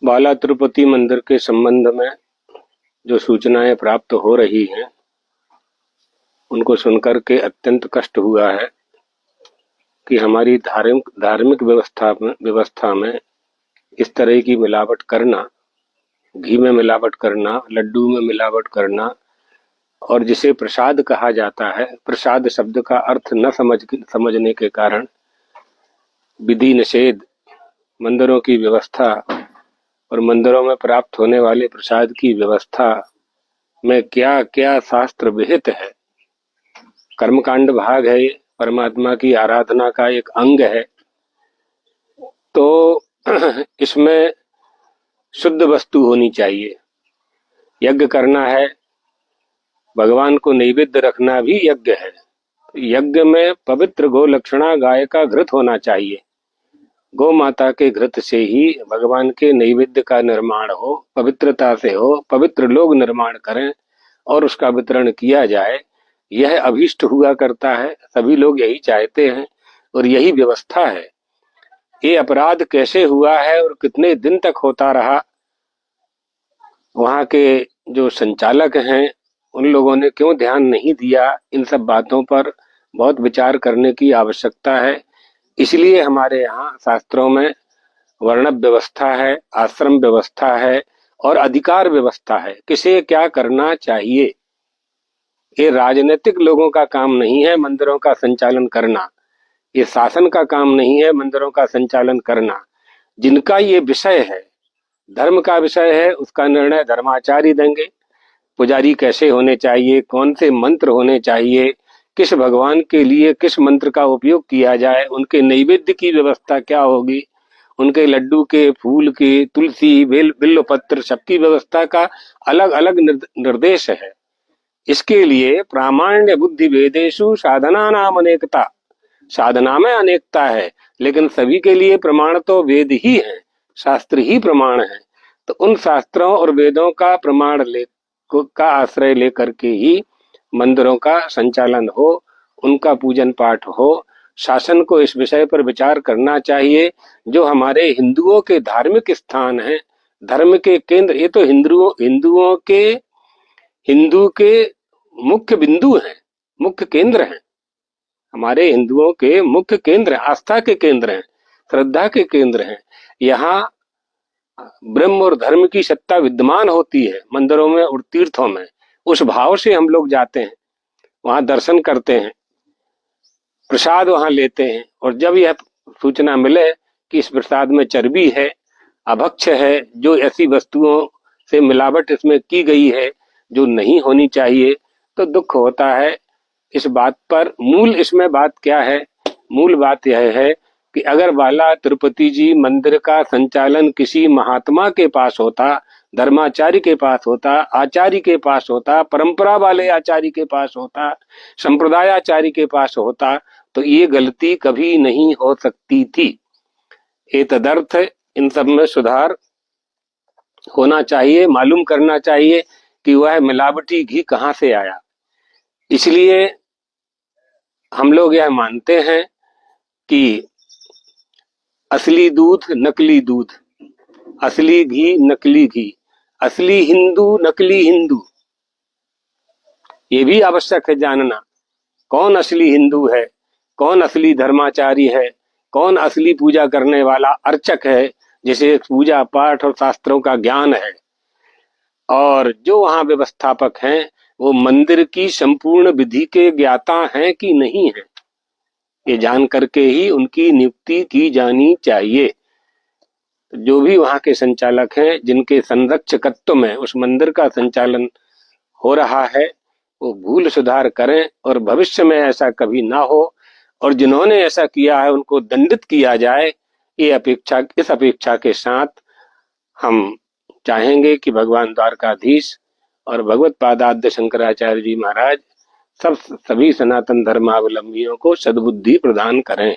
बाला तिरुपति मंदिर के संबंध में जो सूचनाएं प्राप्त हो रही हैं उनको सुनकर के अत्यंत कष्ट हुआ है कि हमारी धार्मिक व्यवस्था में इस तरह की मिलावट करना, घी में मिलावट करना, लड्डू में मिलावट करना, और जिसे प्रसाद कहा जाता है, प्रसाद शब्द का अर्थ न समझने के कारण विधि निषेध, मंदिरों की व्यवस्था और मंदिरों में प्राप्त होने वाले प्रसाद की व्यवस्था में क्या क्या शास्त्र विहित है। कर्मकांड भाग है, परमात्मा की आराधना का एक अंग है। तो इसमें शुद्ध वस्तु होनी चाहिए। यज्ञ करना है, भगवान को नैवेद्य रखना भी यज्ञ है। यज्ञ में पवित्र गो लक्षणा गाय का घृत होना चाहिए। गौ माता के घृत से ही भगवान के नैवेद्य का निर्माण हो, पवित्रता से हो, पवित्र लोग निर्माण करें और उसका वितरण किया जाए। यह अभीष्ट हुआ करता है, सभी लोग यही चाहते हैं और यही व्यवस्था है। ये अपराध कैसे हुआ है और कितने दिन तक होता रहा, वहां के जो संचालक हैं उन लोगों ने क्यों ध्यान नहीं दिया, इन सब बातों पर बहुत विचार करने की आवश्यकता है। इसलिए हमारे यहाँ शास्त्रों में वर्ण व्यवस्था है, आश्रम व्यवस्था है और अधिकार व्यवस्था है, किसे क्या करना चाहिए। ये राजनीतिक लोगों का काम नहीं है मंदिरों का संचालन करना, ये शासन का काम नहीं है मंदिरों का संचालन करना। जिनका ये विषय है, धर्म का विषय है, उसका निर्णय धर्माचार्य देंगे। पुजारी कैसे होने चाहिए, कौन से मंत्र होने चाहिए, किस भगवान के लिए किस मंत्र का उपयोग किया जाए, उनके नैवेद्य की व्यवस्था क्या होगी, उनके लड्डू के, फूल के, तुलसी, बिल्व पत्र, सबकी व्यवस्था का अलग अलग निर्देश है। इसके लिए प्रामाण्य बुद्धि वेदेशु साधना नाम अनेकता, साधना में अनेकता है, लेकिन सभी के लिए प्रमाण तो वेद ही है, शास्त्र ही प्रमाण है। तो उन शास्त्रों और वेदों का प्रमाण का आश्रय लेकर के ही मंदिरों का संचालन हो, उनका पूजन पाठ हो। शासन को इस विषय पर विचार करना चाहिए। जो हमारे हिंदुओं के धार्मिक स्थान हैं, धर्म के केंद्र, ये तो हिंदू के मुख्य बिंदु हैं, मुख्य केंद्र हैं। हमारे हिंदुओं के मुख्य केंद्र, आस्था के केंद्र हैं, श्रद्धा के केंद्र हैं। यहाँ ब्रह्म और धर्म की सत्ता विद्यमान होती है मंदिरों में और तीर्थों में। उस भाव से हम लोग जाते हैं, वहां दर्शन करते हैं, प्रसाद वहां लेते हैं, और जब यह सूचना मिले कि इस प्रसाद में चर्बी है, अभक्ष्य है, जो ऐसी वस्तुओं से मिलावट इसमें की गई है जो नहीं होनी चाहिए, तो दुख होता है। इस बात पर मूल इसमें बात क्या है? मूल बात यह है कि अगर बाला तिरुपति जी मंदिर का संचालन किसी महात्मा के पास होता, धर्माचार्य के पास होता, आचार्य के पास होता, परंपरा वाले आचार्य के पास होता, संप्रदाय आचार्य के पास होता, तो ये गलती कभी नहीं हो सकती थी। ये तदर्थ इन सब में सुधार होना चाहिए, मालूम करना चाहिए कि वह मिलावटी घी कहाँ से आया। इसलिए हम लोग यह मानते हैं कि असली दूध नकली दूध, असली घी नकली घी, असली हिंदू नकली हिंदू, ये भी आवश्यक है जानना। कौन असली हिंदू है, कौन असली धर्माचारी है, कौन असली पूजा करने वाला अर्चक है, जिसे पूजा पाठ और शास्त्रों का ज्ञान है, और जो वहां व्यवस्थापक हैं वो मंदिर की संपूर्ण विधि के ज्ञाता हैं कि नहीं है, ये जान करके ही उनकी नियुक्ति की जानी चाहिए। जो भी वहां के संचालक हैं, जिनके संरक्षकत्व में उस मंदिर का संचालन हो रहा है, वो भूल सुधार करें और भविष्य में ऐसा कभी ना हो, और जिन्होंने ऐसा किया है उनको दंडित किया जाए। इस अपेक्षा के साथ हम चाहेंगे कि भगवान द्वारकाधीश और भगवत पादाद्य शंकराचार्य जी महाराज सभी सनातन धर्मावलंबियों को सद्बुद्धि प्रदान करें।